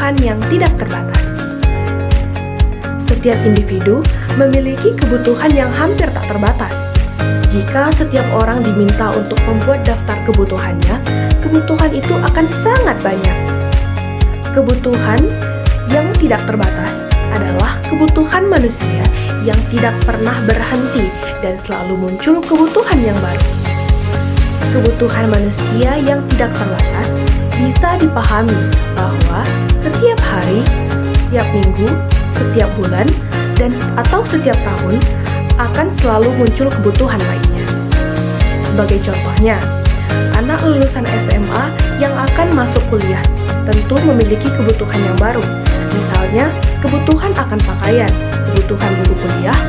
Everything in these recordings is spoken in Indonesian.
kebutuhan yang tidak terbatas. Setiap individu memiliki kebutuhan yang hampir tak terbatas. Jika setiap orang diminta untuk membuat daftar kebutuhannya, kebutuhan itu akan sangat banyak. Kebutuhan yang tidak terbatas adalah kebutuhan manusia yang tidak pernah berhenti dan selalu muncul kebutuhan yang baru. Kebutuhan manusia yang tidak terbatas bisa dipahami bahwa setiap hari, setiap minggu, setiap bulan, atau setiap tahun akan selalu muncul kebutuhan lainnya. Sebagai contohnya, anak lulusan SMA yang akan masuk kuliah tentu memiliki kebutuhan yang baru. Misalnya, kebutuhan akan pakaian, kebutuhan buku kuliah,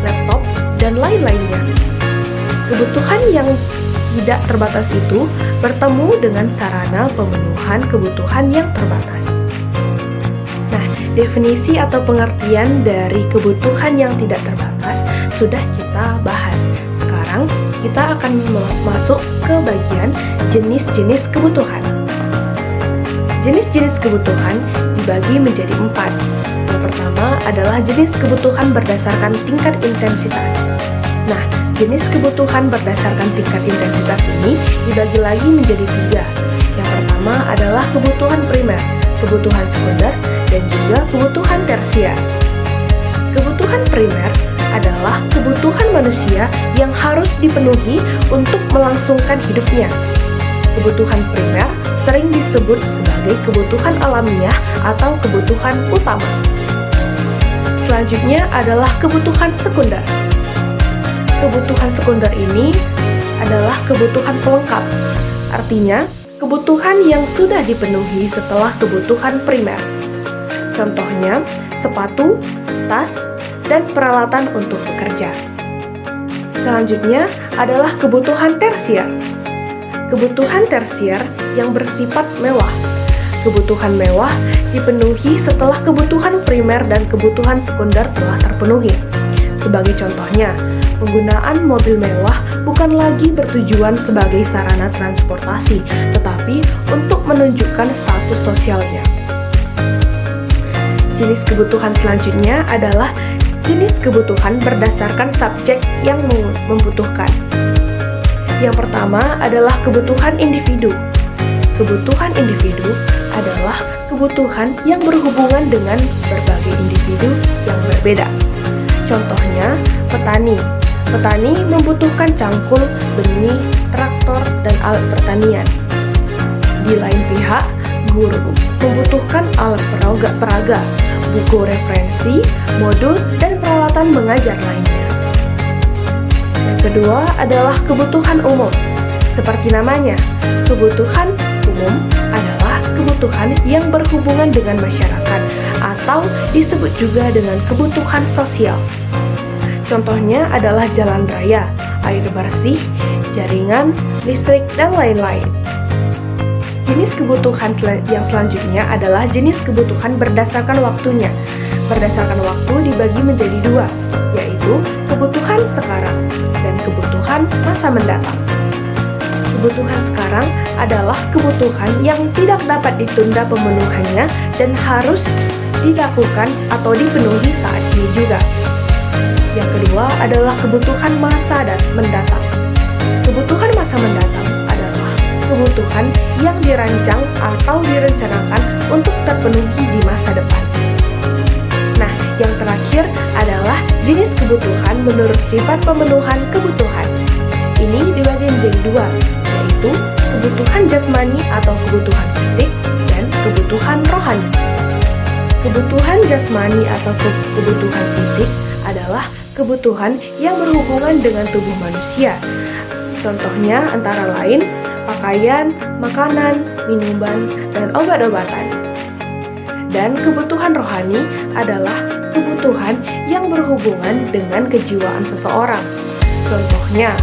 laptop, dan lain-lainnya. Kebutuhan yang tidak terbatas itu bertemu dengan sarana pemenuhan kebutuhan yang terbatas. Nah, definisi atau pengertian dari kebutuhan yang tidak terbatas sudah kita bahas. Sekarang kita akan masuk ke bagian jenis-jenis kebutuhan. Jenis-jenis kebutuhan dibagi menjadi 4. Yang pertama adalah jenis kebutuhan berdasarkan tingkat intensitas. Nah, jenis kebutuhan berdasarkan tingkat intensitas ini dibagi lagi menjadi 3. Yang pertama adalah kebutuhan primer, kebutuhan sekunder, dan juga kebutuhan tersier. Kebutuhan primer adalah kebutuhan manusia yang harus dipenuhi untuk melangsungkan hidupnya. Kebutuhan primer sering disebut sebagai kebutuhan alamiah atau kebutuhan utama. Selanjutnya adalah kebutuhan sekunder. Kebutuhan sekunder ini adalah kebutuhan pelengkap. Artinya, kebutuhan yang sudah dipenuhi setelah kebutuhan primer. Contohnya, sepatu, tas, dan peralatan untuk bekerja. Selanjutnya adalah kebutuhan tersier. Kebutuhan tersier yang bersifat mewah. Kebutuhan mewah dipenuhi setelah kebutuhan primer dan kebutuhan sekunder telah terpenuhi. Sebagai contohnya, penggunaan mobil mewah bukan lagi bertujuan sebagai sarana transportasi, tetapi untuk menunjukkan status sosialnya. Jenis kebutuhan selanjutnya adalah jenis kebutuhan berdasarkan subjek yang membutuhkan. Yang pertama adalah kebutuhan individu. Kebutuhan individu adalah kebutuhan yang berhubungan dengan berbagai individu yang berbeda. Contohnya, petani. Petani membutuhkan cangkul, benih, traktor, dan alat pertanian. Di lain pihak, guru membutuhkan alat peraga, buku referensi, modul, dan peralatan mengajar lainnya. Yang kedua adalah kebutuhan umum. Seperti namanya, kebutuhan umum adalah kebutuhan yang berhubungan dengan masyarakat atau disebut juga dengan kebutuhan sosial. Contohnya adalah jalan raya, air bersih, jaringan, listrik, dan lain-lain. Jenis kebutuhan yang selanjutnya adalah jenis kebutuhan berdasarkan waktunya. Berdasarkan waktu dibagi menjadi 2, yaitu kebutuhan sekarang dan kebutuhan masa mendatang. Kebutuhan sekarang adalah kebutuhan yang tidak dapat ditunda pemenuhannya dan harus dilakukan atau dipenuhi saat ini juga. Yang kedua adalah kebutuhan masa mendatang. Kebutuhan masa mendatang adalah kebutuhan yang dirancang atau direncanakan untuk terpenuhi di masa depan. Nah, yang terakhir adalah jenis kebutuhan menurut sifat pemenuhan kebutuhan. Ini dibagi menjadi 2, yaitu kebutuhan jasmani atau kebutuhan fisik dan kebutuhan rohani. Kebutuhan jasmani atau kebutuhan fisik adalah kebutuhan yang berhubungan dengan tubuh manusia. Contohnya antara lain pakaian, makanan, minuman, dan obat-obatan. Dan kebutuhan rohani adalah kebutuhan yang berhubungan dengan kejiwaan seseorang. Contohnya,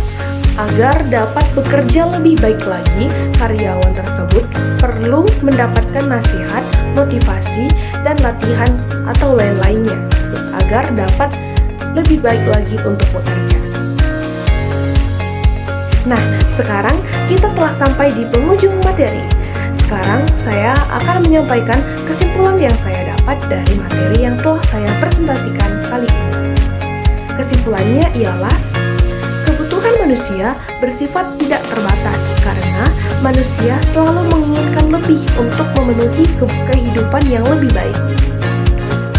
agar dapat bekerja lebih baik lagi, karyawan tersebut perlu mendapatkan nasihat, motivasi, dan latihan atau lain-lainnya agar dapat lebih baik lagi untuk bekerja. Nah, sekarang kita telah sampai di penghujung materi. Sekarang saya akan menyampaikan kesimpulan yang saya dapat dari materi yang telah saya presentasikan kali ini. Kesimpulannya ialah kebutuhan manusia bersifat tidak terbatas karena manusia selalu menginginkan lebih untuk memenuhi kehidupan yang lebih baik.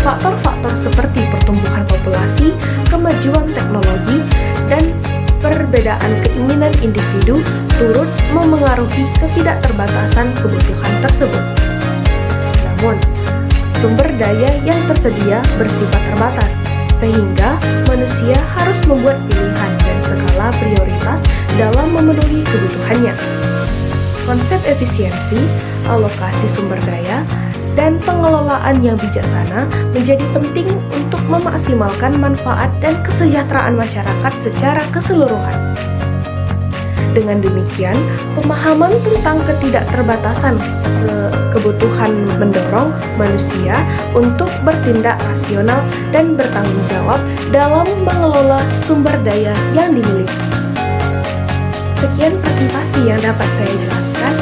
Faktor-faktor seperti pertumbuhan populasi, kemajuan teknologi, dan perbedaan keinginan individu turut memengaruhi ketidakterbatasan kebutuhan tersebut. Namun, sumber daya yang tersedia bersifat terbatas, sehingga manusia harus membuat pilihan dan skala prioritas dalam memenuhi kebutuhannya. Konsep efisiensi, alokasi sumber daya, dan pengelolaan yang bijaksana menjadi penting untuk memaksimalkan manfaat dan kesejahteraan masyarakat secara keseluruhan. Dengan demikian, pemahaman tentang ketidakterbatasan kebutuhan mendorong manusia untuk bertindak rasional dan bertanggung jawab dalam mengelola sumber daya yang dimiliki. Sekian presentasi yang dapat saya jelaskan.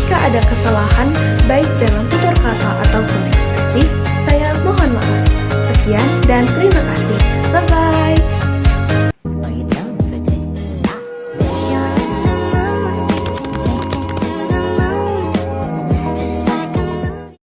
Jika ada kesalahan, baik dalam tutur kata ataupun ekspresi, saya mohon maaf. Sekian dan terima kasih.